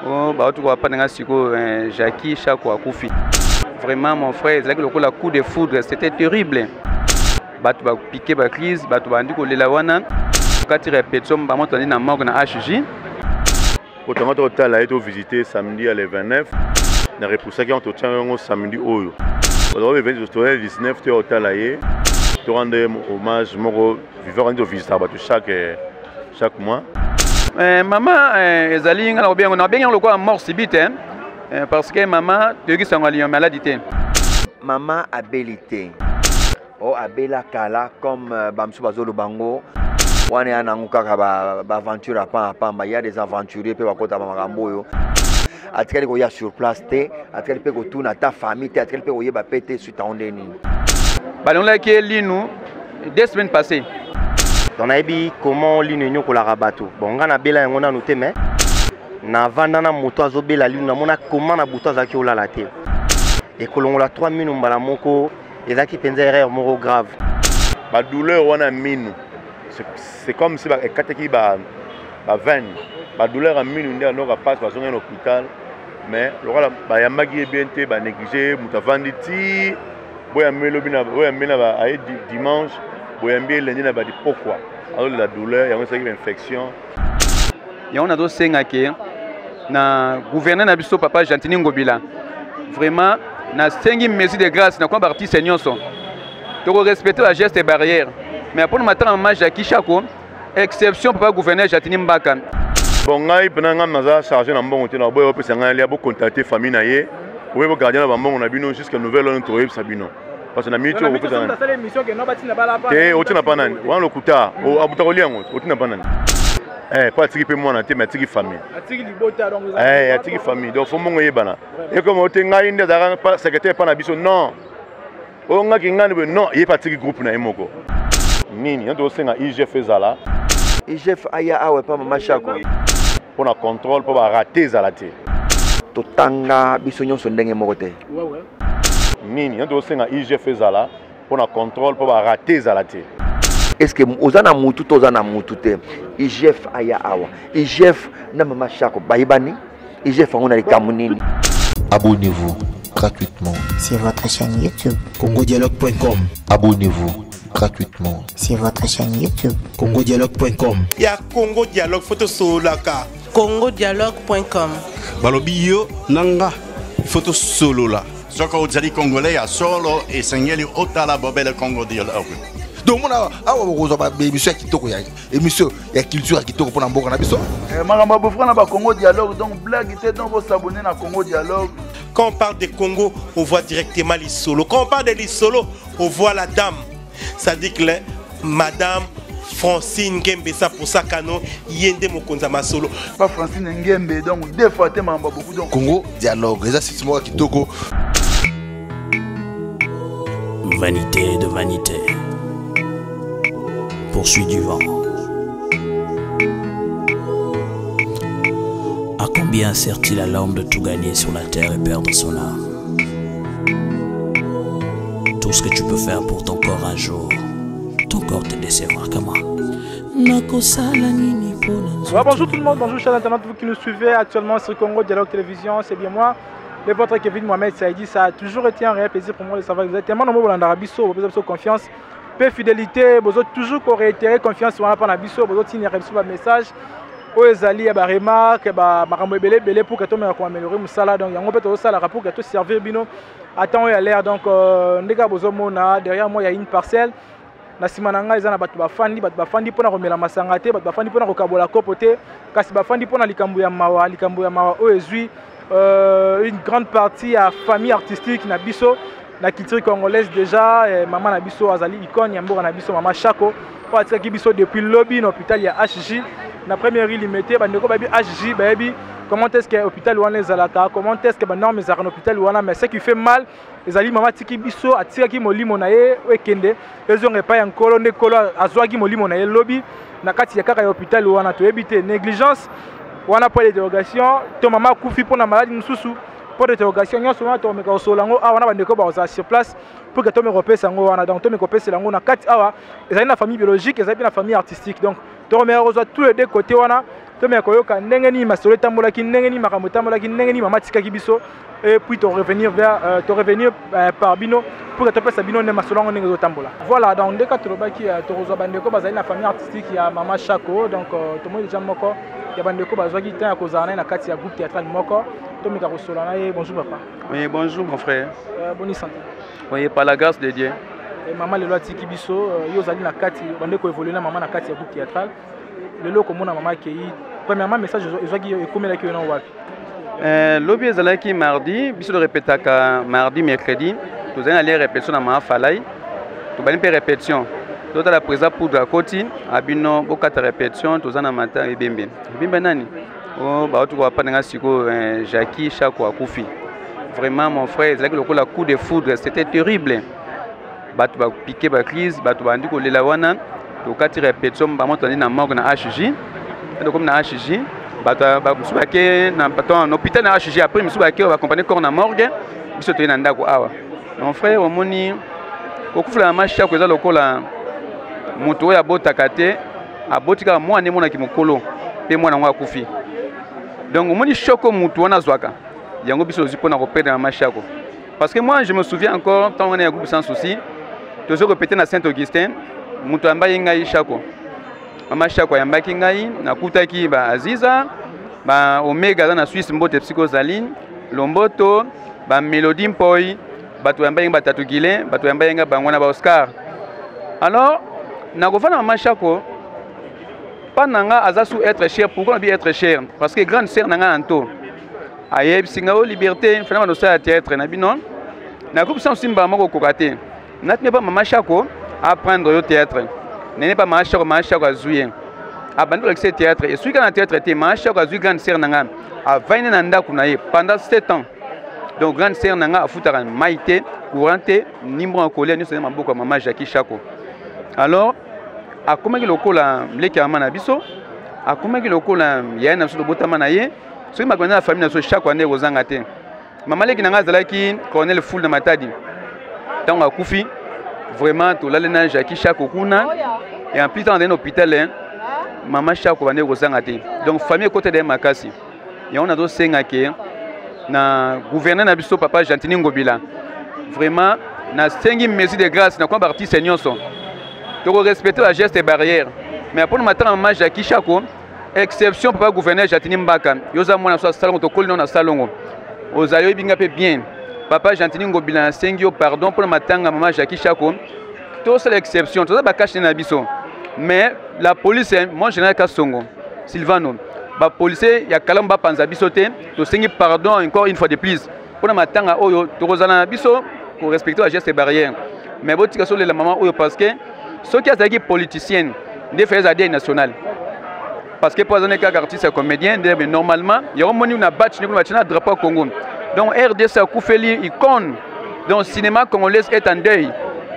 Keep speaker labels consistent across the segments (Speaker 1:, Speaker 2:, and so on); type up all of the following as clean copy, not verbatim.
Speaker 1: Oh, bah tu vois pas dans siko Jackie Chako akufi. Vraiment mon frère, c'est là que le coup de foudre, c'était terrible. Bah tu vas piquer ba crise, bah tu vas dire que lela wana quand tu répètes bah moi tu na morgue na HJ.
Speaker 2: Autant total a été visité samedi à le 29. Na repoussé qui on te tient samedi oyo. On va venir le 19 tu hôtel là yé. Tu rendre hommage mon vivant de visiter bah chaque mois.
Speaker 1: Maman ezali ngala bien on a bien le quoi mort subite parce que maman tu qui sont maladie.
Speaker 3: Maman abelité. Oh abela kala comme bamsu bazolo bango. Wane ananguka ba aventure apa il y a des aventuriers pe bakota ba makambo yo. Atikali ko ya sur place te, atikali pe ko tuna ta famille te, atikali pe ko yeba pété suite à ondeni.
Speaker 1: Balon la qui linu 2 semaines passées.
Speaker 4: On a dit comment l'union pour la rabato. Bon, on a bela on a noté mais na vanda na moto azobela linu na mona comment na buto azaki ola la te. Et que l'on la 3 minutes mbala moko ezaki penza erreur moko grave.
Speaker 2: Ba douleur wana minu. C'est comme si ba ekateki ba veine. Ba douleur en minu ndia no passe par un hôpital mais le roi ba yamagi bien te ba négliger mutavandi ti boya melobi na boya mena ba ay dimanche. Pourquoi? Alors la douleur, il y a une infection.
Speaker 1: Il y a un senga que na gouverneur nabiso papa Jantini Ngobila. Vraiment na sengi mesure de grâce na quoi parti seigneur son. Tu respecter la geste et barrière. Mais après le matin en match Jackie Chako, exception papa gouverneur Jantini Mbaka.
Speaker 2: Bon ngai pendant nga chargé na mbongo te na boyo pe sanga ali abo contacter famille na ye. Ou be gardien na mbongo na bino jusqu'à nouvelle on trouve sabino. Parce que na mito ko pesa na
Speaker 5: émission que no batina bala pa
Speaker 2: te otina pa nani wana lokuta o abuta ko liango otina pa nani pas tiki pe mwana te mais tiki famille
Speaker 5: atiki libota donc
Speaker 2: atiki famille donc faut mongo yebana et comme o te ngai nda za pas secrétaire pa na biso non o nga ki ngani non ye pas tiki groupe na emoko nini ndo senga IGF ezala
Speaker 3: IGF aya awe pa mama Chako
Speaker 2: pour na contrôle pour ba rater za la te
Speaker 3: totanga biso nyonso ndenge moko te
Speaker 5: ouais
Speaker 2: nini ndo senga IGF ezala pour na contrôle pour ba rater za la te.
Speaker 3: Est-ce que ozana mutu to ozana mutu te IGF aya awa IGF na mama Chako bayibani IGF on a les kamunini.
Speaker 6: Abonnez-vous gratuitement
Speaker 7: sur votre chaîne YouTube
Speaker 6: congodialogue.com. Abonnez-vous gratuitement
Speaker 7: sur votre chaîne YouTube
Speaker 6: congodialogue.com.
Speaker 8: Il y a Congo Dialogue photo solaka
Speaker 9: congodialogue.com.
Speaker 8: Balobio nanga photo solo là.
Speaker 10: Soko ozali congolais ya solo et sengeli otala bobele Congo Dialogue.
Speaker 6: Donc on a awa ba émission kitoko ya émission ya culture kitoko pona mboka na biso.
Speaker 11: Maramba bofra na ba Congo Dialogue donc blague était donc vous s'abonner na Congo Dialogue.
Speaker 8: Quand on parle de Congo, on voit directement les solos. Quand on parle de les solos, on voit la dame. Ça dit que madame Francine Ngembe ça pour ça cano yende mokonza masolo.
Speaker 11: Pas Francine Ngembe donc deux fois te mamba beaucoup donc
Speaker 6: Congo Dialogue ça c'est moi kitoko.
Speaker 12: Vanité de vanité, poursuit du vent. À combien sert-il à l'homme de tout gagner sur la terre et perdre son âme? Tout ce que tu peux faire pour ton corps un jour, ton corps te décevra comment?
Speaker 5: Bonjour tout le monde, bonjour chers internautes, vous qui nous suivez actuellement sur Congo Dialogue Télévision, c'est bien moi. Le votre Kevin Mohamed Saïdi, ça a toujours été un réel plaisir pour moi de savoir que vous êtes tellement nombreux dans l'Arabiso, vous avez confiance, peu fidélité, vous avez toujours réitéré confiance sur l'Arabiso, vous avez reçu un message, vous avez des remarques, pour que tout le monde améliore le salaire, donc il y a un peu de salaire pour que tout servir bino. Attends, il y a l'air, donc derrière moi il y a une parcelle. Na simananga eza na batu bafandi pona komela masanga te batu bafandi pona kokabola kopo te kasi bafandi pona likambo ya mawa o ezui une grande partie à famille artistique na biso na culture congolaise déjà maman na biso azali icône ya mboka na biso mama Chako po atikaki biso depuis lobby na hôpital ya HJ na première limité bandeko babi HJ babi comment est-ce que l'hôpital wana ezalaka comment est-ce que banorme ezalaka na hôpital wana mais ce qui fait mal ezali mama tiki biso atikaki molimo na ye ekende ezonga epai ya nkolo nde kolo azwaki molimo na ye lobi na kati ya kaka ya hôpital wana toyebi te négligence wana po d'interrogation to mama akufi mpona maladi mosusu po d'interrogation nyonso wana tomeka kosola yango awa na bandeko bazala sur place pour que tomeka kopesa yango wana donc tomeka kopesela yango na kati awa ezali na famille biologique ezali mpe na famille artistique donc tokomeka kozwa tous les deux côtés wana to me koyoka ndenge ni masolo tambolaki ndenge ni makambo tambolaki ndenge ni mama tikaki biso et puis te revenir par bino pour que tu puisses bino ne masolo ngo ndenge tambola. Voilà, donc dès que tu robaki to rozwa bandeko bazali na famille artistique ya Mama Shako, donc to mo déjà moko ya bandeko bazwaki temps ya kozana na kati ya groupe théâtral moko to mika kosolana et bonjour papa.
Speaker 1: Oui, bonjour mon frère.
Speaker 5: Bonne santé.
Speaker 1: Oui, par la grâce de Dieu.
Speaker 5: Et maman le loi tiki biso yo zali na kati bandeko évoluer na maman na kati ya groupe théâtral. Le loko mona maman ki premièrement message ezwaki ekomela ki yo na wapi.
Speaker 1: Lobby ezalaki mardi, biso de répétaka mardi mercredi. Nous allons aller répétition dans ma falaï. Nous allons faire répétition. Nous allons présenter pour la côte. Abino beaucoup de répétition. Nous allons matin et bimbe. Bimbe nani? Oh, bah tu vois pas dans siko Jackie Chako Akoufi. Vraiment mon frère, c'est le coup de foudre, c'était terrible. Bah tu vas piquer ba crise, bah tu vas dire que les lawana. Tu vas faire répétition. Bah moi tu vas na morgue na HJ. Donc comme na HJ. Bah tu vas souhaiter na patron hôpital na HJ après me souhaiter on va accompagner corps na morgue. Biso tu na ndako awa. Mon frère, au moni, au coup de la marche, il y a le col à Moto à Botakate, à Botika, moi, et mon akimokolo, et moi, à Koufi. Donc, au moni, choco Moutou, na Zwaka. Il y a un groupe de support à repérer dans la marche. Parce que moi, je me souviens encore, quand on est un groupe sans souci, de se répéter dans Saint-Augustin, Moutou Amba Yingaï Chako. Mama Chako Yamba Kingaï, Nakutaki, Aziza, Omega dans la Suisse, Mbote Psychosaline, Lomboto, Mélodie Mpoi. Batu yambaye batatu gile, batu yambaye bangwana ba Oscar. Alors, nakofana Mama Shako, pas nanga azasu être cher, pourquoi on dit être cher? Parce que grande sœur nanga anto. Aye singao liberté, finalement no sa théâtre na binon. Na groupe sans simba moko kokate. Natne pas Mama Shako apprendre au théâtre. N'est pas Mama Shako azuye. Abandon le théâtre et celui qui a théâtre était Mama Shako azuye grande sœur nanga. A 20 nanda kunaye pendant 7 ans. Donc, grande sœur Nanga a foutu Maïté, Courante, Nimbo en colère, nous sommes beaucoup Maman Jackie Chako. Alors, à comment il y a l'équipe à Manabiso, à comment il y a Yann sur le Botamanaye, ce qui m'a connu la famille de Chako année aux Angate. Maman Leki Nanga Zalaki, colonel full de Matadi. Tant à Koufi, vraiment, tout l'alena Jackie Chako Kuna, et en plus, dans un hôpital, Maman Chako année aux Angate. Donc, famille côté de Makasi. Et on a d'autres Sengake. Na gouverneur na biso papa Jantini Ngobila vraiment na 5 mesures de grâce na quoi parti seigneur son to respecter la geste barrière mais pour matin Mama Jackie Chako exception papa gouverneur Jantini Mbaka yoza mona so salon to kolino na salongo ozayo binga pe bien papa Jantini Ngobila sengio pardon pour matin Mama Jackie Chako to c'est l'exception to za ba cacher na biso mais la police mon général Kasongo Silvano ba policier ya kalamba panza biso te to sengi pardon encore une fois de plus pour matanga oyo to rozana biso pour respecter la geste barrière mais botika sur la maman oyo parce que ceux qui azaki politicienne de faire ADN national parce que pour un artiste comédien normalement il y a moni una batch ni na drapeau Congo donc RDC a koufeli icône donc cinéma congolais est en deuil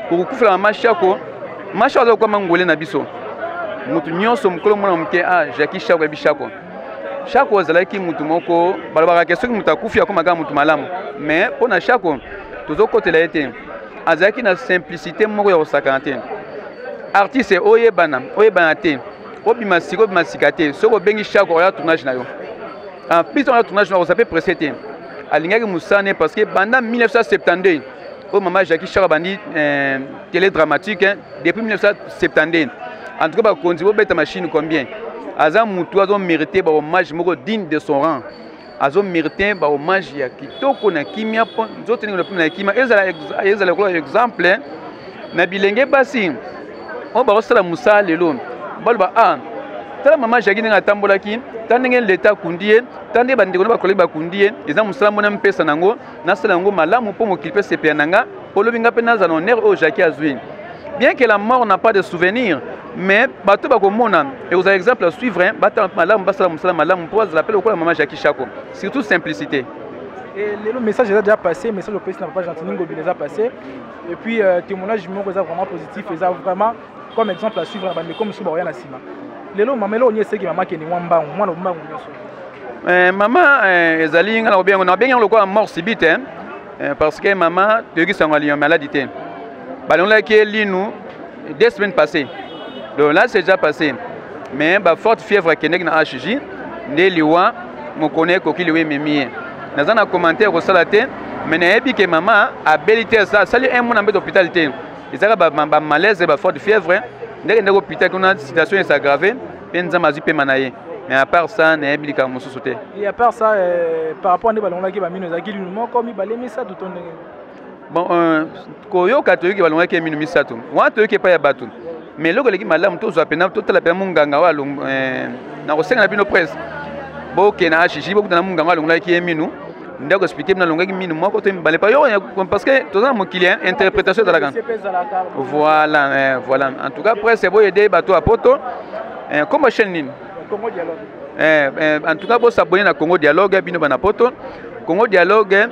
Speaker 1: pour koufela Mama Shako Mashako kwa mangolé na biso mutu nyonso mukolo mona mke Jackie Chako bishako Chako zalaki mutu moko balabaka question mutu akufi akoma ga mutu malamu mais pona Chako tozo côté la été azaki na simplicité moko ya osakante artiste oyebana te obima siko bima sikate soko bengi Chako ya tournage na yo en plus on a tournage na osapé précédé alingaki musane parce que pendant 1972 au Mama Jackie Chako bandi télé dramatique depuis 1972 en tout cas quand on bête machine combien Azam Moutou a mérité un hommage digne de son rang. Azam mérité un hommage ya kitoko na kimia po nzote ni na kimia ezala ko exemple na bilenge basi on ba osala musa lelo balba tala Mama Jackie nga tambolaki tandenge l'état kundie tande bandeko na bakoleba kundie eza musala mona mpesa nango na sala ngo malamu po mokilipe sepe nanga polobinga pe na za honneur au Jackie azui. Bien que la mort n'a pas de souvenir, mais bato bakomona et vous avez exemple à suivre bata malamu basala musala malamu pour l'appel au Mama Jackie Chako surtout simplicité.
Speaker 5: Et le message est déjà passé, le message au président Papa Jantini Ngobila est déjà passé et puis témoignage est vraiment positif et ça vraiment comme exemple à suivre comme sur Boyan Asima. Lelo mamelo on sait que maman qui ni mwamba mwana mbangu nyoso.
Speaker 1: Maman ezali ngala bien on a bien le quoi mort subite parce que maman teki sangali en maladie. Balon là qui est linu 2 semaines passées. Donc là c'est déjà passé. mais ba forte fièvre kenek na HJ nde liwa mo connaît ko kili we memi naza na commentaire ko salate mais na yebi ke mama a belité ça sali un mois na mbé d'hôpital té ezaka ba malaise ba forte fièvre ndenge ndeko hôpital kuna situation est aggravée penza mazi pe manaye mais à part ça na yebi ka mosusu té
Speaker 5: et à part ça par rapport à ne balonga ki ba mino zakili mo ko mi balemi ça tout ton
Speaker 1: bon koyo katoyoki balonga ki mino misato wa toyoki pa ya batu mais loko leki malamu to zo pena to tala pe munganga wa na ko senga na bino presse bo ke na HJ bo kutana munganga wa longa ki mino ndako expliquer na longa ki mino moko to mbale pa yo parce que to za mo client interprétation de la gan voilà voilà en tout cas presse bo aider bato à poto comme chaîne nini
Speaker 5: Congo Dialogue
Speaker 1: en tout cas bo s'abonner na Congo Dialogue bino bana poto Congo Dialogue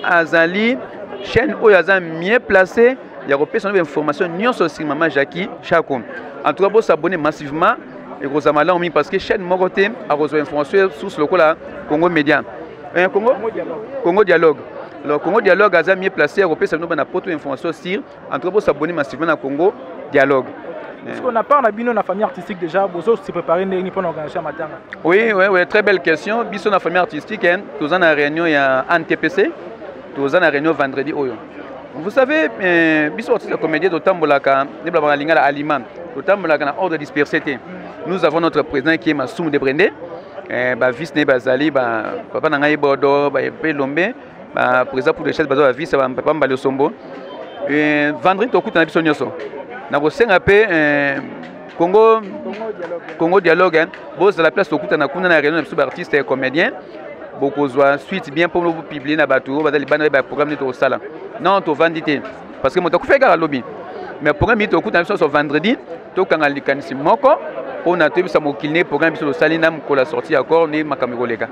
Speaker 1: azali chaîne oyo aza mieux placé ya kopesa une information nyonso sur maman Jackie Chako en tout cas bo s'abonner massivement et ko zamala omi parce que chaîne moko te a reçu information source lokola Congo Média Congo Dialogue alors Congo Dialogue aza mieux placé ya kopesa no bana poto information sur en tout cas bo s'abonner massivement na Congo Dialogue.
Speaker 5: Est-ce qu'on a pas na bino na famille artistique déjà bozo se préparer ndeni pour organiser matanga?
Speaker 1: Oui, très belle question. Biso na famille artistique hein, tous en réunion ya NTPC, tous en réunion vendredi oyo. Vous savez biso artiste comédien de Tambolaka, ne blabla lingala aliment, de Tambolaka na ordre dispersé. Nous avons notre président qui est Massoum de Brendé, vice ne bazali papa na ngai bodo pe lombe, président pour les chefs bazo vice papa mbalo sombo. Vendredi to kuta na biso nyoso. Na ko senga pe Congo Dialogue boss de la place okuta na kuna na réunion de artistes et comédiens beaucoup zoa suite bien pour nous publier na bateau bazali bana ba programme de sala non to vendité parce que moto ko fait gara lobby mais programme mi to okuta sur vendredi to kanga likanisi moko on a tebisa mo kilné programme biso sali na ko la sortie accord ni makamiko leka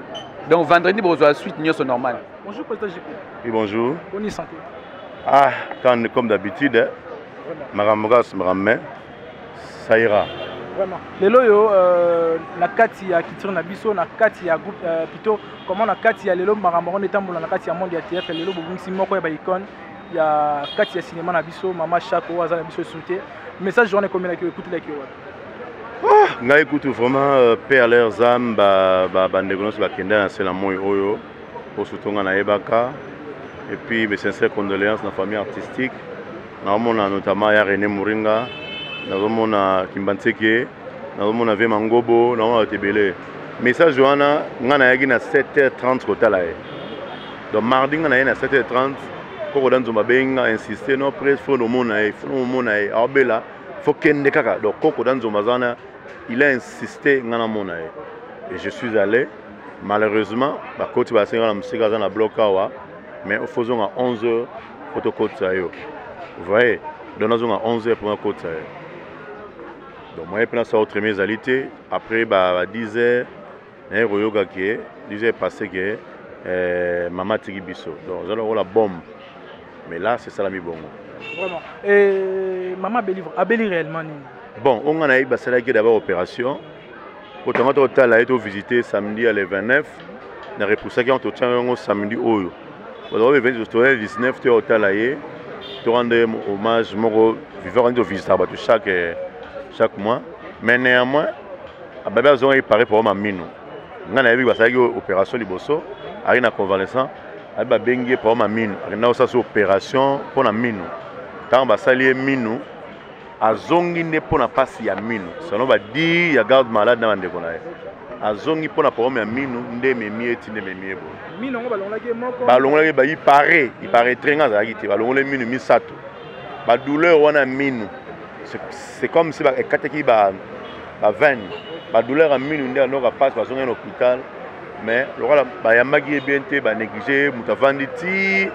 Speaker 1: donc vendredi bozo suite nyoso normal.
Speaker 5: Bonjour président JP.
Speaker 2: Oui bonjour.
Speaker 5: Bonne santé.
Speaker 2: Ah comme d'habitude Maramogas Maramé, ça ira.
Speaker 5: Vraiment. Les loyaux, la kati ya kitiro na biso, na kati ya groupe plutôt comment la kati ya lelo Maramoron etambola na kati ya monde ya TF, lelo bobungisi moko ya ba icône ya kati ya cinéma na biso, Mama Chako aza na biso soutien. Message journée combien la écoute la kiwa.
Speaker 2: Nga écoute vraiment père leurs âmes ba ndégonos ba kenda na sela moyo oyo pour soutenir na ebaka et puis mes sincères condoléances na famille artistique. Naomona notamment ya René Mouringa, naomona Kimbanseke, naomona Vema Ngobo, naomona Tebele. Message Johanna, ngana yagi na 7h30 kotala e. Donc mardi ngana yagi na 7h30, koko dan zomba benga insister no presse faut no mona e, abela, faut kende kaka. Donc koko dan zomba zana, il a insisté ngana mona e. Et je suis allé, malheureusement, ba koti ba senga na musika zana blokawa, mais faisons à 11h photo koti sa yo. Vous voyez, dans la zone à 11h pour un côté. Donc, moi, je suis autre mésalité. Après, à 10h, il y a un yoga qui est 10h passé que Maman Tigibiso. Donc, j'ai la bombe. Mais là, c'est ça la mi-bongo.
Speaker 5: Vraiment. Et Maman Abeli réellement.
Speaker 2: Bon, on a eu d'abord opération. Quand on a été visité samedi à le 29, on a repoussé qu'on a samedi. On a été le 19, on a été de rendre hommage moro vivant de visite chaque mois mais néanmoins ababa ont préparé pour ma mino ngana yebi basaki opération liboso ari na convalescent aba bengi pour ma mino ari na osa opération pour na mino tant basali mino azongi ne pour na pasi ya mino selon ba di ya garde malade na ndeko na ye azongi pour na problème ya mino nde memi eti nde memi ebo
Speaker 5: mino ngo balongolaki moko
Speaker 2: balongolaki ba il paraît très grand azalaki te balongolaki mino misato ba douleur wana mino c'est comme si ba ekateki ba veine ba douleur ya mino nde anoka passe bazongi na hôpital mais lokola ba yambaki bien te ba négliger mutavandi ti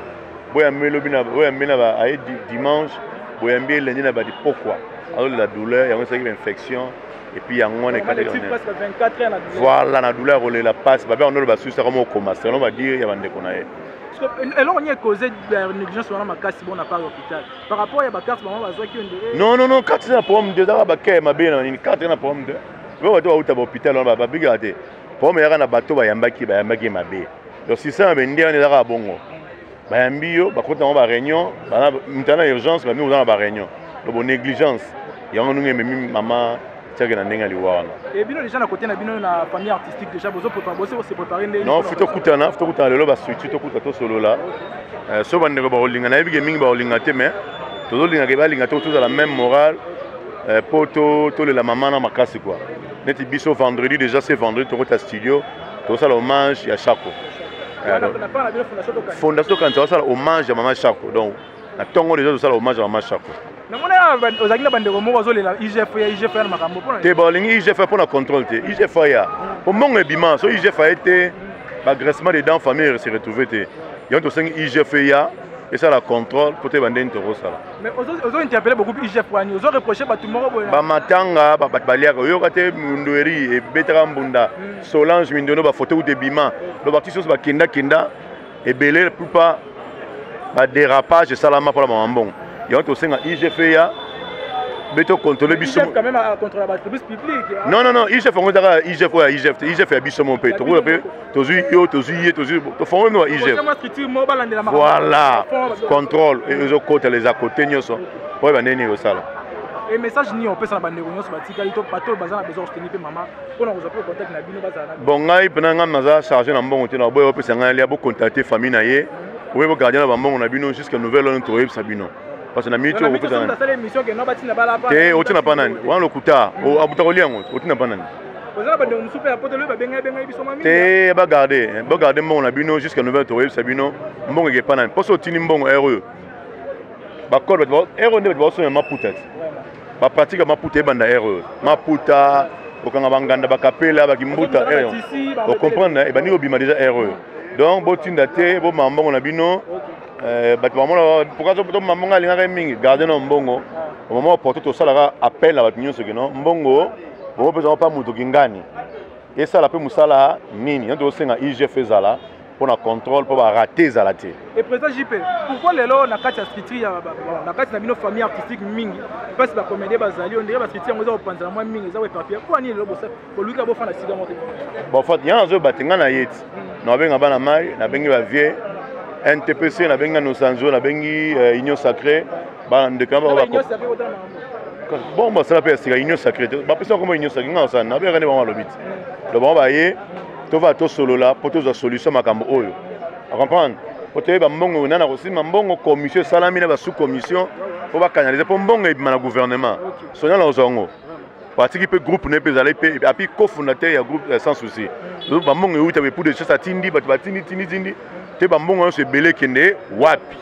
Speaker 2: boya melobi na boya mena ba aye dimanche boya mbie lundi na ba di pourquoi alors la douleur ya une infection et puis il y a un voilà la douleur on la passe bah on va suivre comment commencer on va dire il y a des connaît
Speaker 5: et là on y a causé de négligence sur ma casse bon on n'a pas l'hôpital par rapport à ma carte maman va qui
Speaker 2: non carte c'est un problème de ça ba ke ma bien une carte na problème de on va au hôpital on va bigader pour me na bateau ba yambaki ma bé donc si ça ben ndé on est là bongo ba yambio ba kota on ba réunion ba mutana urgence ba nous on ba réunion donc négligence il y a un maman atiaki na ndenge aliwana.
Speaker 5: Et bino déjà na côté na bino na famille artistique déjà bozo se préparer ndenge.
Speaker 2: Non, futo kutana lelo ba structure to kuta to solo là. So bandeko ba olinga na yebi mingi ba olinga te mais to olinga ke ba linga to tous à la même morale. Poto to la maman na makasi quoi. Neti biso vendredi déjà c'est vendredi to kota studio to ça l'hommage ya Chako. Fondation Kanza ça hommage à maman Chako. Donc na tongo déjà to ça hommage à maman Chako.
Speaker 5: Namona ozakina bandeko moko azolela IGF na makambo pona.
Speaker 2: Te ba lingi IGF pour na contrôle te. IGF ya. Pour mongo bima so IGF a été l'agressement des dents famille s'est retrouvé te. Yon to 5 IGF ya. Et ça la contrôle pour te bander une toro ça.
Speaker 5: Mais aux interpellé beaucoup IGF wani, aux reproché ba tout moko boya.
Speaker 2: Ba matanga ba balia ko yo kate mundoeri e betara mbunda Solange Mindono ba photo ou de bima. Le parti so ba kinda et belé la plupart ba dérapage salama pour la mambon. Yon to senga IGF ya beto contrôler biso.
Speaker 5: IGF quand même à contrôler la service public.
Speaker 2: Non, IGF on dira IGF ya biso mon pe. To ko pe to zu to fond no IGF. Voilà, contrôle et eux côté les à côté nyoso. Pour ba neni osala.
Speaker 5: Et message ni on peut ça bandeko nyoso batika ito bato bazana besoin soutenir pe mama. Pona ko zapo contact na bino bazana.
Speaker 2: Bon ngai pena nga maza charger na mbongo te na boyo pe sanga ali abo contacter famille na ye. Ou bo gardien na mbongo na bino jusqu'à nouvelle on to yeb sabino. Parce que na mito ko pesa. Te otina panani. Wan lokuta o abuta ko liango otina panani. Te ba garder mbongo na bino jusqu'à nouvelle to yeb sabino. Mbongo ke panani. Parce que otini mbongo heureux. Ba code ba heureux ne ba so ma putat. Ba pratique ma puta banda heureux. Ma puta okanga banganda ba kapela ba kimbuta heureux. O comprendre e bani obima déjà heureux. Donc botinda te bo mbongo na bino pourquoi tu maman nga mingi garder no mbongo au moment porter tout ça là appel à batinyo ce que non mbongo bon besoin pas muto kingani et ça la peut musala nini on doit senga IGF zala pour la contrôle pour rater zala te.
Speaker 5: Et président JP pourquoi les lots na kati ya street ya na kati na bino famille artistique mingi parce ba comédie bazali on dirait ba street ngoza opanza moi mingi za we papier quoi ni lelo bossa pour lui ka bo fana siga moto
Speaker 2: bon fait ya zo batinga na yeti na benga bana mai na bengi ba vie NTPC na benga no sanzo na bengi union sacrée ba ndeka ba bon bah ça la peste union sacrée ba pesa comme union sacrée nga ça na be rene ba lobit le bon ba yé to va to solo là pour to solution makambo oyo à comprendre pour te ba mbongo na aussi mbongo commission salami na ba sous commission pour ba canaliser pour mbongo et na gouvernement sonya la ozongo parti qui peut groupe ne peut aller et puis cofondateur ya groupe sans souci donc ba mbongo uta be pour de choses atindi ba tindi te bambongo se belé kende wapi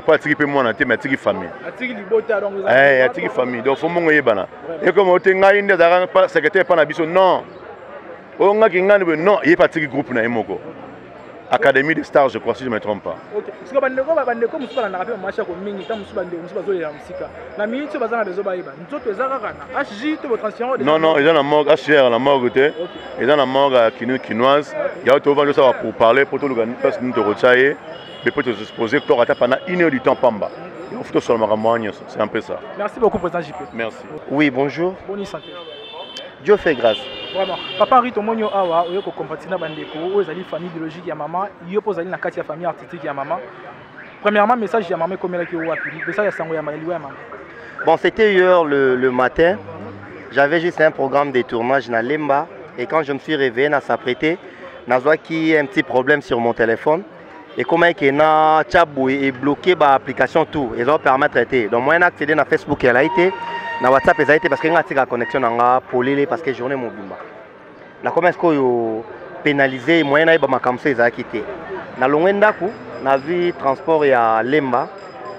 Speaker 2: pas atiki moi na te mais atiki famille
Speaker 5: atiki libota donc
Speaker 2: atiki famille donc faut mongo yebana et comme ote ngai nda dara pas secrétaire pas na biso non o ngaki ngani non il pas atiki groupe na emoko Académie des stars je crois si je me trompe pas.
Speaker 5: OK parce que bandeko musala na rapé marché ko mingi ta musu bandeko musu bazo ya musika na mingi bazana bezo bayiba nzoto ezaka kana HJ to votre transfert
Speaker 2: non ils ont la morgue HR la morgue te ils ont la morgue quinoise il y a to vendre ça pour parler pour tout le gars parce que nous te rechaye mais peut te exposer to rata pendant 1 heure du temps pamba on fait sur le maramogne c'est un peu ça.
Speaker 5: Merci beaucoup président JP.
Speaker 2: Merci.
Speaker 4: Oui bonjour.
Speaker 5: Bonne santé.
Speaker 4: Dieu fait grâce.
Speaker 5: Vraiment. Papa Rito Monyo Awa, oyo ko compatir na bandeko, oyo zali famille biologique ya maman, yo po zali na kati ya famille artistique ya maman. Premièrement message ya maman komela ki wapi, message ya sango ya maman.
Speaker 4: Bon, c'était hier le matin. J'avais juste un programme de tournage na Lemba et quand je me suis réveillé, na s'apprêté, na zwa ki un petit problème sur mon téléphone et comment que na chabou et bloqué ba application tout, et ça va permettre d'être. Donc moi j'ai accédé na Facebook elle a été na WhatsApp ezali te parce que nga tika connexion nanga polele parce que journée mobimba na comment est-ce que yo pénaliser moyen na ba makamso ezaki te na longwe ndaku na vi transport ya Lemba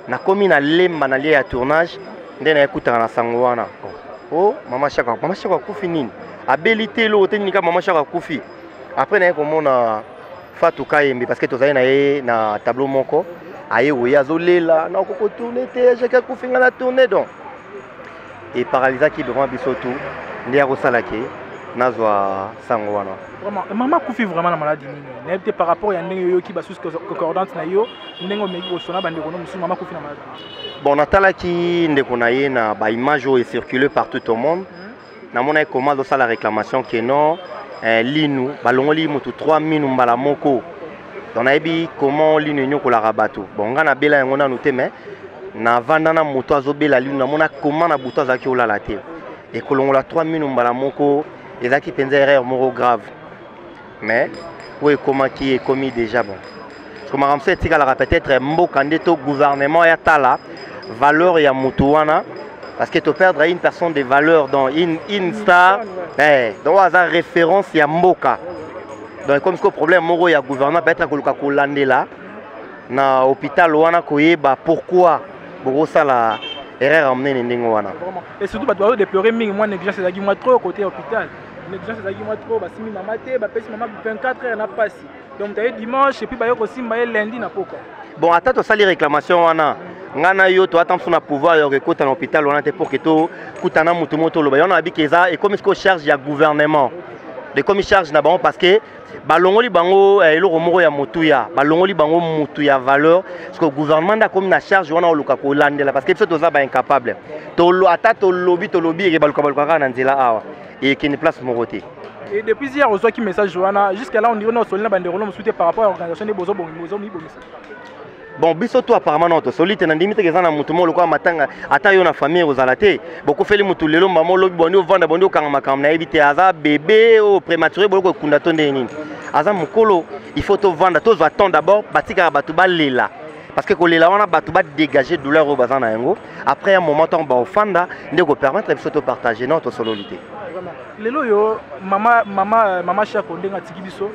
Speaker 4: na komi na Lemba na lia ya tournage nde na ekutaka na sango wana oh mama Chaka kufi nini abilité lo tenika mama Chaka kufi après na komona Fatou Kayembe parce que tozali na ye na tableau moko aye oya azolela na koko tourner te Chaka kufi ngana tourner donc et paralysé qui devant bisoto ndia rosalake nazwa sango wana
Speaker 5: vraiment maman kufi vraiment la maladie nini n'était par rapport ya ndenge yo ki ba sous concordante na yo ndenge omeki osona bande kono musu maman kufi na maladie
Speaker 4: bon natala ki ndeko na ye na ba image et circuler partout au monde na mona comment do la réclamation que non linu balongoli mutu 3000 mbala moko donc na yebi comment linu nyoko la rabato bon nga na bela yango na noté mais na vanda na moto azobela linu na mona comment na buto azaki olala te et que l'on a 3 minutes mbala moko et ça qui pense erreur moko grave mais oui comment qui est commis déjà bon comme on sait peut-être mbokandeto gouvernement ya tala valeur ya mutuana parce que tu perdre une personne de valeur dans une star donc ça référence ya mboka donc comme ce problème moko ya gouvernement peut-être que ko landela na hôpital wana koyeba pourquoi beaucoup ça la erreur amener ndingo wana
Speaker 5: et surtout ba doit déplorer mingi moi négligence ça qui moi trop côté hôpital négligence ça qui moi trop ba simi maman te ba pesi maman 24 heures na passe donc tu dimanche et puis ba yo aussi ba lundi na poko
Speaker 4: bon attends to sali réclamation wana ngana yo to attends sur na pouvoir yo rekota na hôpital wana te pour que to kutana mutu moto lo ba yo na bikeza et comme ce ko charge ya gouvernement de comme charge na bango parce que balongoli bango eloko moko ya mutuya balongoli bango mutuya valeur parce que gouvernement da comme na charge wana oluka ko landela parce que biso toza ba incapable to ata to lobby et baluka na nzela awa et qui ne place moko te.
Speaker 5: Et depuis hier on reçoit qui message Johanna jusqu'à là on dirait non solina bandérolo me souhaiter par rapport à l'organisation des bozo
Speaker 4: bon biso to apparemment non to solite na ndimite ke zana mutu mo lokwa matanga ata yo na famille ozalate boko feli mutu lelo mamo lobi boni ovanda boni okanga makam na ebite aza bébé au prématuré boko kunda to ndeni aza mukolo il faut to vanda to attendre d'abord batika batu balela parce que kolela wana batu ba dégager douleur au bazana yango après un moment on ba ofanda ndeko permettre biso to partager notre sololité
Speaker 5: lelo yo mama Chako ndenga tiki biso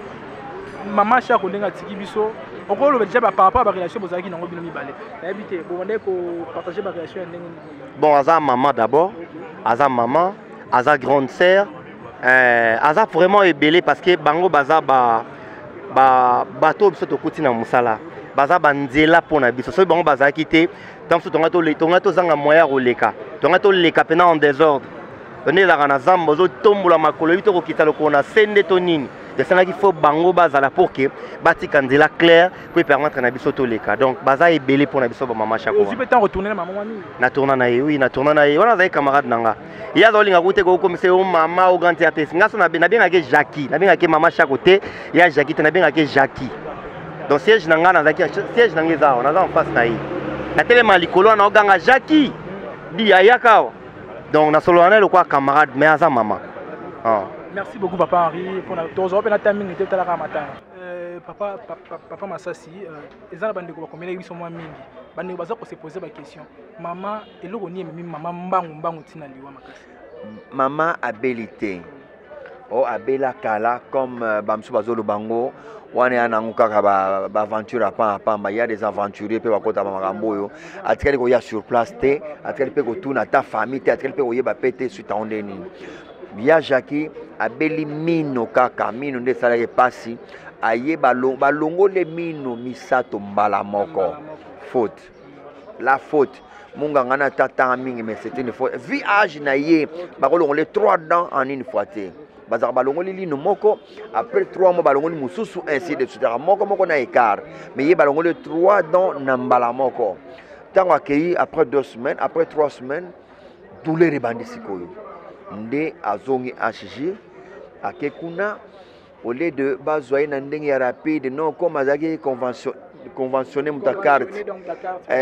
Speaker 5: mama Chako ndenga tiki biso on le déjà par rapport à la relation bozaki nango bino mibale na habité bon on est ko partager ma relation ndenge
Speaker 4: bon aza maman d'abord aza maman aza grande sœur aza vraiment ébélé parce que bango baza bato biso to kutina musala baza banzela pona biso so bango baza quitté tant so tonga to zanga moya roleka tonga to leka pena en désordre on est là na zamba zo tombola makolo bito ko kitalo ko na sende to nini de ça qu'il faut bango bazala pour que bati kanzela clair pour permettre na biso to leka donc baza ébélé pour na biso ba mama Chako
Speaker 5: aussi peut-être retourner na maman wani
Speaker 4: na tourna na oui na tourna na wana za camarade nanga ya zo linga kote ko comme c'est o mama o grand artiste ngaso na benga ke Jackie na benga ke mama Chako te ya Jackie te na benga ke Jackie donc siège nanga na zaki siège nanga za on a en face na yi na telema likolo na oganga Jackie di ayaka donc na solo na le quoi camarade mais aza maman
Speaker 5: merci beaucoup papa Henri pour la timing était tout à la matin papa Masasi ezala bandeko ba combien biso mwa mingi bandeko baza ko se poser ba question maman eloko ni mimi maman mbangu tina liwa makasi
Speaker 3: maman abilité abela kala comme bamsu bazolo bango wana anangu kaka ba aventure apa il y a des aventuriers pe bakota ba makambo yo atikali ko ya sur place te atikali pe ko tuna ta famille te atikali pe ko yeba pete suite à ondeni ya Jackie abeli mino kaka mino nde salaki pasi aye balongo le mino misato mbala moko faute la faute munga ngana tata mingi mais c'est une faute vi âge na ye bakolongo les 3 dents en une fois te bazaka balongo lino moko après 3 mois balongo li mususu ainsi de suite moko na écart mais ye balongo les 3 dents na mbala moko tango akei après 2 semaines après 3 semaines douleur ebandi sikoyo nde azongi HG akekuna au lieu de bazoyer na ndenge ya rapide non comme azaki conventionné muta carte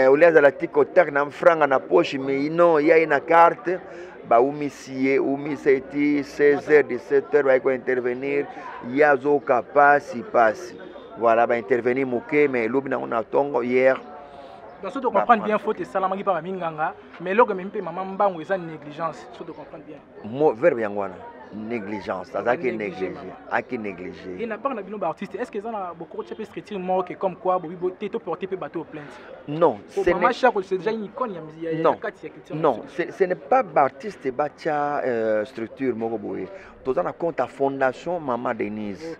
Speaker 3: au lieu de tiko tak na franga na poche mais non il y a une carte ba umisié umiseti 16h 17h va ko intervenir yazo kapasi pasi voilà ba intervenir moké mais lobi na on a tongo hier.
Speaker 5: Donc, si tu comprends bien, il faut que ça soit pas minganga, mais là, même maman mbango est une négligence. Si tu comprends bien.
Speaker 3: Moi, verbe yangwana, négligence, ça c'est négligé, qui négligé.
Speaker 5: Et n'a pas de artiste. Est-ce que ça a beaucoup de choses mort que comme quoi, vous pouvez porter bateau plainte?
Speaker 3: Non,
Speaker 5: c'est déjà une icône.
Speaker 3: Non, ce n'est pas artiste bacha structure mokoboye. Tout dans compte à fondation Maman Denise.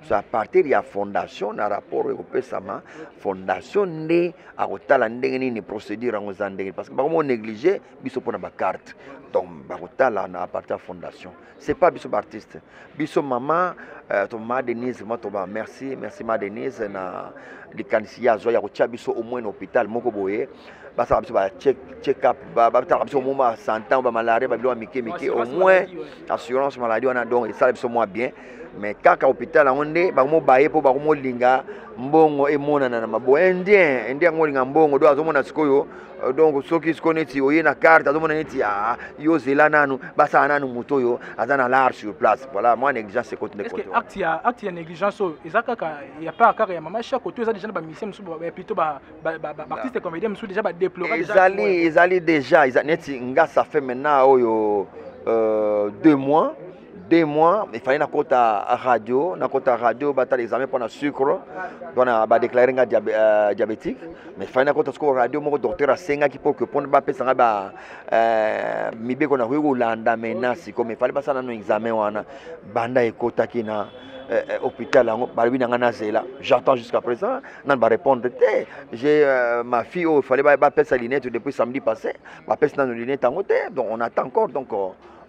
Speaker 3: So à partir de la fondation na rapport au pesama fondation ne a kotala ndenge ni procédure en zandenge parce que ba mo négliger biso pona ba carte donc ba kotala na à partir de fondation c'est pas biso artiste biso maman to ma Denise moi to ba merci ma Denise na likanisia zo ya kotia biso au moins hôpital moko boye basa biso ba check up ba ta biso mo ma santé ba malaria ba bilo miki au moins assurance maladie on a donc ça biso moi bien mais kaka hôpital yango nde bakomo baye mpo bakomolinga mbongo emonana na mabo indien yango olinga mbongo do azomona sikoyo donc soki sikoyo neti oye na carte azomona neti yo zela nanu basala nanu moto oyo aza na large sur place. Voilà, moi négligence ekoti nde kote
Speaker 5: acte ya négligence oyo eza kaka ya part kaka ya mama Chako to eza déjà na bamisien mosusu plutôt baartiste comédien mosusu déjà badéplore
Speaker 3: ezali déjà neti nga ça fait maintenant oyo 2 mois. 2 mois, il fallait nakota radio, battre l'examen pour le sucre, donc on déclaré diabétique, mais il fallait nakota radio, mon docteur a senga qui pour que pour ne pas passer ba mibe qu'on a vu Hollanda maintenant, c'est comme il fallait passer dans l'examen wana banda ekota kina hôpital là, barbine ngana zela. J'attends jusqu'à présent, non va répondre. J'ai ma fille, il fallait pas passer sa lunette depuis samedi passé, pas passer dans nos lunettes en côté, donc on attend encore donc.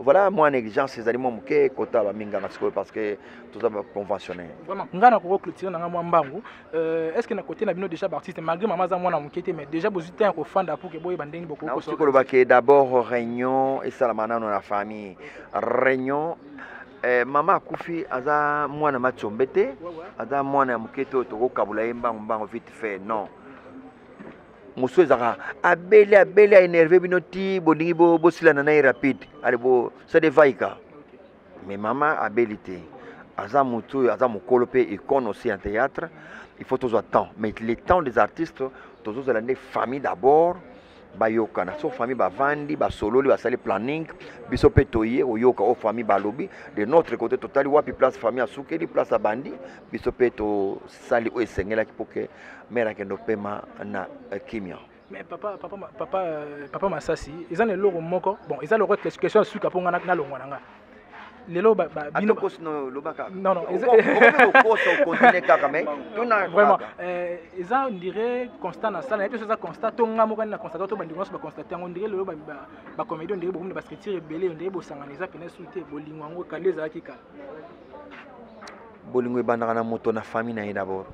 Speaker 3: Voilà, moi, négligence, c'est animaux qui kota ba minga parce que tout ça va conventionner.
Speaker 5: Vraiment, ngana ko clôturer na ngamo mbangu. Est-ce que na côté na bino déjà artiste malgré maman za mwana mukete mais déjà besoin temps ko fanda pour que boy bandeng beaucoup ko so.
Speaker 3: D'abord réunion et ça la manana dans la famille. Réunion mama kufi aza mwana matsombete, aza mwana mukete to ko kabula mbangu vite fait non. Monsieur Zara, abele énervé binoti bolingi bo sila na rapide. Allez bo ça devaika. Mais maman abilité. Aza mutu aza mukolope icône aussi en théâtre. Il faut toujours temps. Mais les temps des artistes, toujours la famille d'abord. Bayoka na so famille ba vandi ba solo ba sali planning biso petoye oyoka o famille ba lobby de notre côté total wapi place famille asuke di place bandi biso peto sali o esengela pour que mera kendo pema na kimia.
Speaker 5: Mais papa Masasi ils ont le logo moko bon ils ont le question suka pour na longwa nanga lelo bino non vraiment ils ont on dirait constat na salle et puis ça constat to nga moko na constat to bandingo ba constater on dirait lelo ba comédie on dirait beaucoup ba scripture belé on dirait bo sanganiza pena suite bolingo ngo kaleza akika
Speaker 3: bolingo bandana na moto na famille na d'abord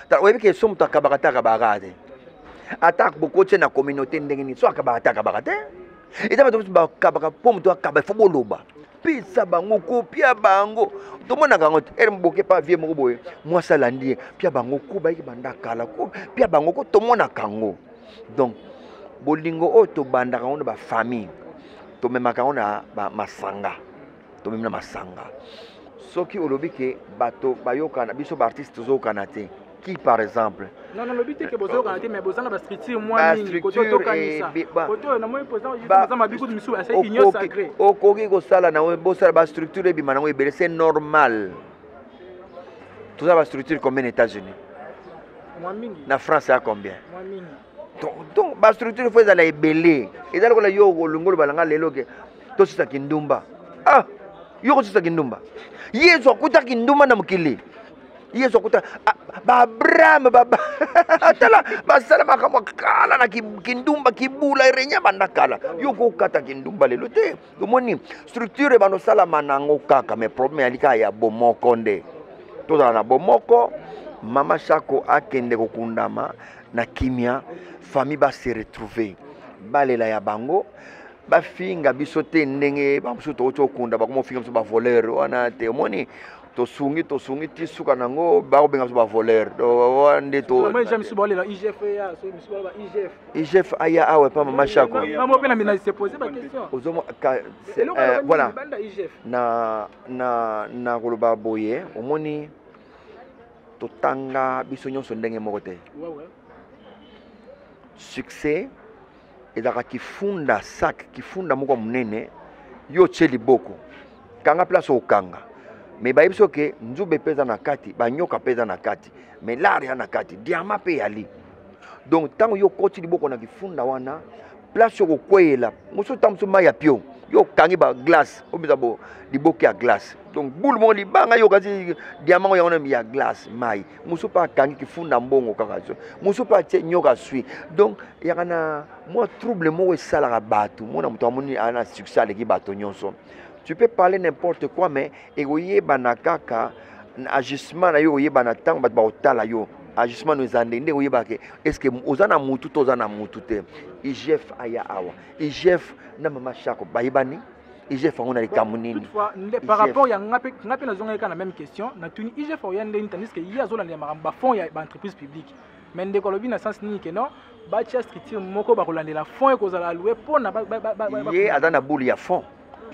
Speaker 3: ta oyebi ke somme ta kabakata kabakate attaque beaucoup na communauté ndengeni so kabakata kabakate et ça va kabaka pom to kabaka fo boloba pisa bango ko pia bango to mona kango er mboke pa vie moko boye moi ça landi pia bango ko ba ki banda kala ko pia bango ko to mona kango donc bolingo o to banda kango ba famille to mema kango na ba masanga to mema masanga soki olobi ke bato bayoka na biso ba artiste zo kanate qui par exemple
Speaker 5: non le but est que bozo kanate mais bozo na ba structure moi mingi ko to kanisa ko na moi posant bozo ma biku misu assez union sacrée
Speaker 3: o koki ko sala na bozo ba structure bi manango ebele c'est normal tout ça ba structure combien aux États-Unis
Speaker 5: moi mingi
Speaker 3: na France à combien
Speaker 5: moi mingi
Speaker 3: donc ba structure faut za la ebele ezala ko la yo lungolo balanga lelo ke to sisa kindumba yo ko sisa kindumba yezo kuta kindumba na mukili yeso kuta ba Abraham baba atala basala makamo kala na kindumba kibula irenya bandakala yoko kata kindumba lelo te domoni structure bano sala manango kaka mais problème alika ya bomoko nde to na bomoko mama Chako akende kokundama na kimia famille ba se retrouver balela ya bango ba finga bisote ndenge ba msuto to kunda ba komo finga mso ba voleur wana te moni to sungi tisuka nango ba obenga so ba voleur do wande to
Speaker 5: moi j'aime so bolela IGF ya so miso ba
Speaker 3: IGF aya awe pa mama Chako
Speaker 5: maman pena mina se poser ba question
Speaker 3: ozomo voilà na koloba boye omoni to tanga biso nyonso ndenge moko te succès ezaka kifunda kifunda moko munene yo tsheli boko kanga place okanga mais ba biso ke nzube peza na kati banyoka peza na kati mais lari na kati diama pe yali donc tango yo koti liboko na kifunda wana place yo kokwela muso tamso maya pio yo kangi ba glace obiza bo liboke ya glace donc boule mo libanga yo kasi diamant yo na ya glace mai muso pa kangi kifunda mbongo kaka so muso pa tche nyoka sui donc yakana moi trouble mo esala bato mona muto amoni ana succès avec bato nyonso. Tu peux parler n'importe quoi, mais egoye banakaka agissement na yo oye banatang bat ba otala yo agissement nous andende oye bake est-ce que ozana mutu to ozana mutu te IGF aya awa IGF na mama Chako bayibani IGF on a les Camerounais.
Speaker 5: Par rapport il y a la même question, na tuni IGF on y tandis que il y a zone les maramba fond il y a entreprise publique. Mais ndeko lobi na sens ni que non, ba tia structure moko ba kolande la fond ko za la louer pour na ba
Speaker 3: il y a dans la boule il y a fond.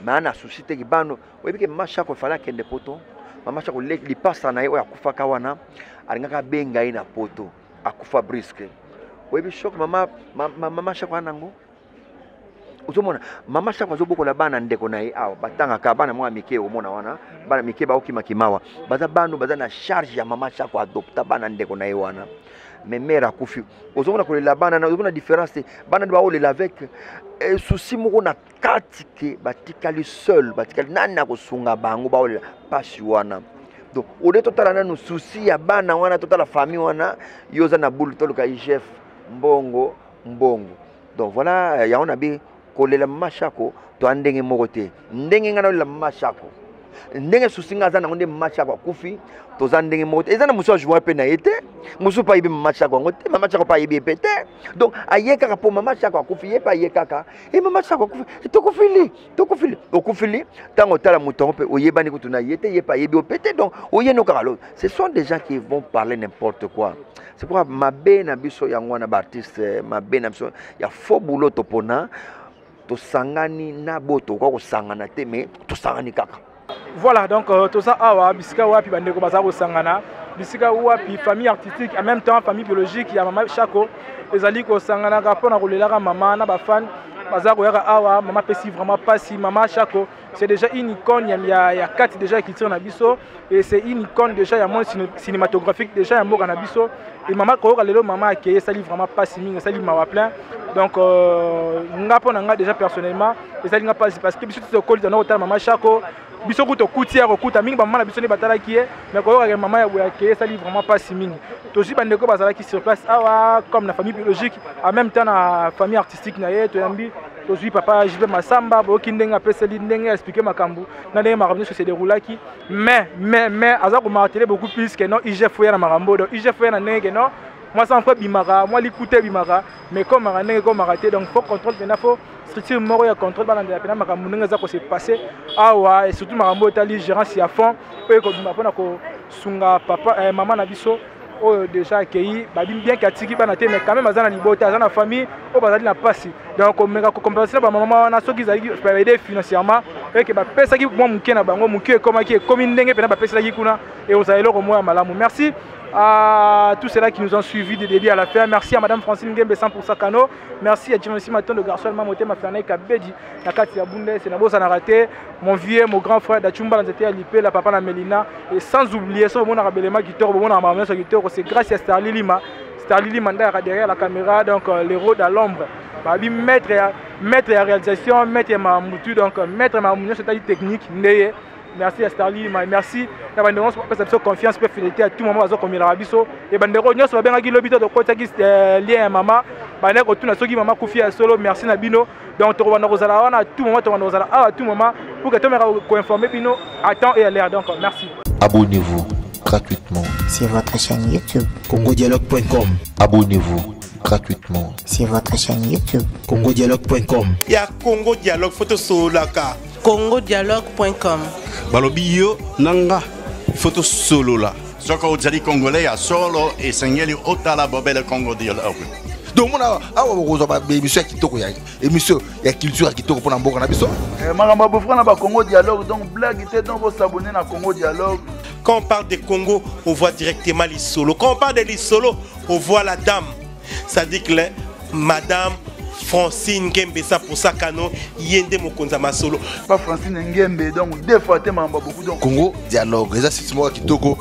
Speaker 3: Mais on a société qui bano, oui que macha ko fala kende poto. Mama chako li pasta na yo akufa kawana alingaka benga ina poto akufa briske. Oui choc mama chako anango. Utomona mama chako azoboko la bana ndeko na ye awa batanga ka bana mwa mike omona wana bana mike ba okima kimawa baza bano baza na charge ya mama chako adopta bana ndeko na ye wana mais mère akufi ozomona ko la bana na ozomona différence bana ba olela avec souci moko na katike batikali seul batikali nani akosunga bango ba olela pasi wana donc au lieu totala na souci ya bana wana totala famille wana yoza na boule toluka IGF mbongo donc voilà ya on a bi kolela machako to andenge mokote ndenge ngana la machako ndenge susinga za na ngonde machako akufi to za ndenge mokote ezana muso jouer pe na yete muso pa ibi machako ngote mama chako pa ibi pete donc ayeka ka po mama chako akufi yepa yekaka e mama chako akufi to kufili tango tala mutongo pe oyebani kutuna yete yepa yebi opete donc oyeno kalo ce sont des gens qui vont parler n'importe quoi. C'est pourquoi ma bena biso yangwana artiste ma bena biso ya faux boulot topona to sangani na boto ko sangana te mais to sangani kaka.
Speaker 5: Voilà donc tout ça awa bisika wapi bandeko baza ko sangana bisika wapi famille artistique en même temps famille biologique ya mama Chako ezali ko sangana ka pona ko lelaka mama na ba fan baza ko yaka awa mama pesi vraiment pas si mama Chako c'est déjà une icône il y a 4 déjà qui tirent na biso et c'est une icône déjà ya monde cinématographique déjà ya mboka na biso et maman ko lelo mama akeye sali vraiment pas si mingi sali mawa plein donc nga pona nga déjà personnellement et sali nga pas parce que biso to ko dans hôtel mama Chako biso ko to kutia ko kuta mingi maman na biso ne batala ki mais ko ka maman ya boya akeye sali vraiment pas si mingi to ji bandeko bazala ki sur place awa comme la famille biologique en même temps la famille artistique na ye to yambi to ji papa je vais masamba bo ki ndenga peseli ndenga expliquer makambu na ndenga makambu se déroulaki mais aza ko marteler beaucoup plus que non IGF ya na makambo donc IGF ya na ndenga non moi ça en fait bimara moi l'écouter bimara mais comme ndenga ko maraté donc faut contrôle maintenant faut structure moro ya contrôle bana de pena makambu ndenga za ko se passer awa et surtout makambo tali gérance à fond pe ko bima pona ko sunga papa maman na biso oh déjà accueilli babim bien katiki bana te mais quand même azana libota azana famille o bazali na pasi donc on meka ko compenser ba maman na soki zali pa aider financièrement et que ba pesa ki mo muke na bango muke comme ndenge pena ba pesa ki kuna et ozali ko moya malamu. Merci à tous ceux-là qui nous ont suivis de début à la fin. Merci à Madame Francine Ngembe 100% Kano. Merci à Jimmy Maton de Garçon Mamoté Mafane Kabedi Nakati Abunde c'est Nabo Sanarate mon vieux mon grand frère Dachumba Nzete Alipé la papa na Melina et sans oublier ce mon arabelema qui tord mon armement sur guitare c'est grâce à Starly Lima derrière la caméra donc l'héros dans l'ombre babi maître à réalisation maître ma moutu donc maître ma moutu c'est technique ndeye. Merci à Starly, merci à Bandero pour cette confiance pour fidélité à tout moment comme il a biso et Bandero nous sommes bien l'hôpital de côté qui lien à maman Bandero tout na soki maman Koufi à solo merci Nabino donc tu vas nous à tout moment tu vas nous à tout moment pour que tu me informer Bino à temps et à l'air donc merci.
Speaker 6: Abonnez-vous gratuitement
Speaker 7: sur votre chaîne YouTube
Speaker 13: congodialogue.com.
Speaker 6: Abonnez-vous gratuitement
Speaker 7: sur votre chaîne YouTube
Speaker 13: congodialogue.com.
Speaker 8: Il y a Congo Dialogue photo solaka
Speaker 9: congodialogue.com.
Speaker 10: balobi yo nanga photo solo la
Speaker 2: soko ozali congolais ya solo esengeli otala bobele Congo Dialogue.
Speaker 6: donc mona awa bokozwa baémission ya kitoko ya émission ya culture ya kitoko mpona mboka na biso
Speaker 11: makambo bofra na Congo Dialogue donc blague te donc s'abonner na Congo Dialogue.
Speaker 8: Quand on parle de Congo, on voit directement l'Isolo. Quand on parle de l'Isolo, on voit la dame. Ça dit que Madame Francine Ngembe ça pour ça Kano yende mokonza masolo.
Speaker 11: Pas Francine Ngembe donc deux fois te mamba beaucoup donc
Speaker 6: Congo Dialogue. Ça c'est moi qui toko